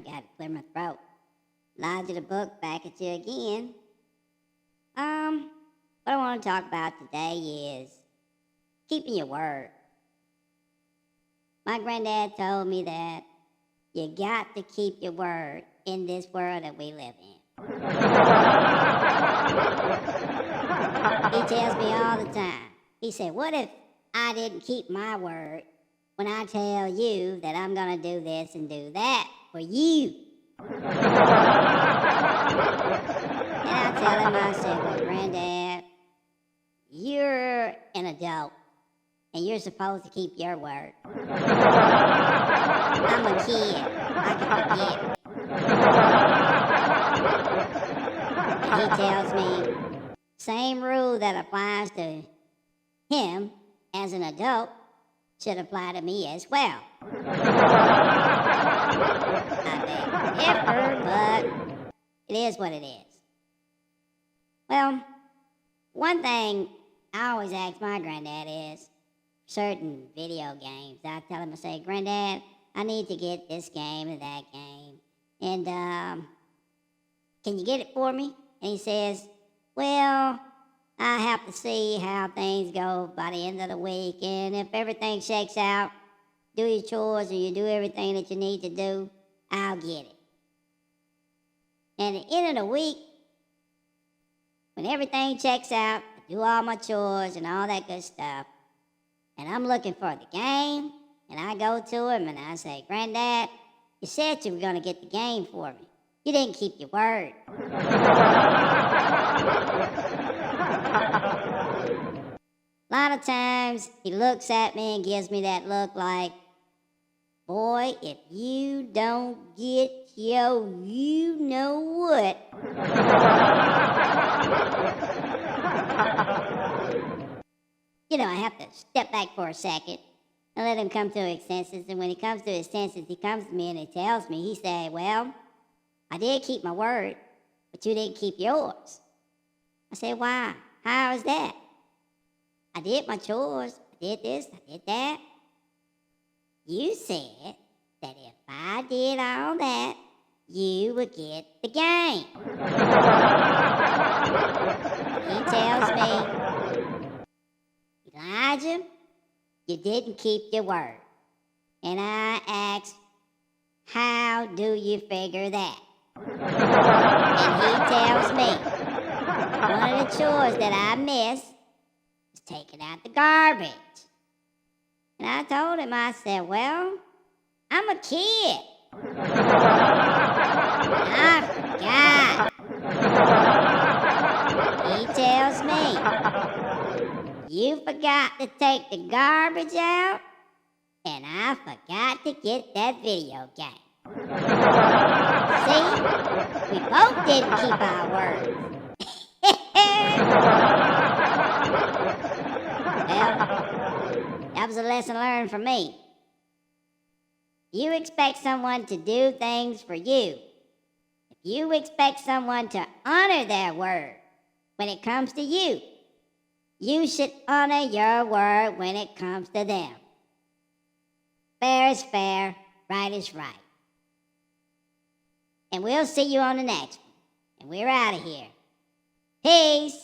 Gotta clear my throat. Elijah the Book back at you again. What I want to talk about today is keeping your word. My granddad told me that you got to keep your word in this world that we live in. He tells me all the time. He said, what if I didn't keep my word when I tell you that I'm going to do this and do that for you? And I tell him, I said, well, Granddad, you're an adult and you're supposed to keep your word. I'm a kid. I can forget. And he tells me, same rule that applies to him as an adult should apply to me as well. I beg to differ, but it is what it is. Well, one thing I always ask my granddad is certain video games. I tell him, I say, Granddad, I need to get this game and that game. And can you get it for me? And he says, well, I have to see how things go by the end of the week. And if everything shakes out, do your chores and you do everything that you need to do, I'll get it. And at the end of the week, when everything checks out, I do all my chores and all that good stuff, and I'm looking for the game, and I go to him and I say, Granddad, you said you were going to get the game for me. You didn't keep your word. A lot of times he looks at me and gives me that look like, boy, if you don't get your you know what. You know, I have to step back for a second and let him come to his senses. And when he comes to his senses, he comes to me and he tells me, he said, well, I did keep my word, but you didn't keep yours. I said, why? How is that? I did my chores. I did this. I did that. You said that if I did all that, you would get the game. He tells me, Elijah, you didn't keep your word. And I asked, how do you figure that? And he tells me, one of the chores that I missed is taking out the garbage. And I told him, I said, well, I'm a kid. I forgot. He tells me, you forgot to take the garbage out, and I forgot to get that video game. See? We both didn't keep our words. Well, that was a lesson learned for me. You expect someone to do things for you. If you expect someone to honor their word when it comes to you, you should honor your word when it comes to them. Fair is fair, right is right. And we'll see you on the next one. And we're out of here. Peace.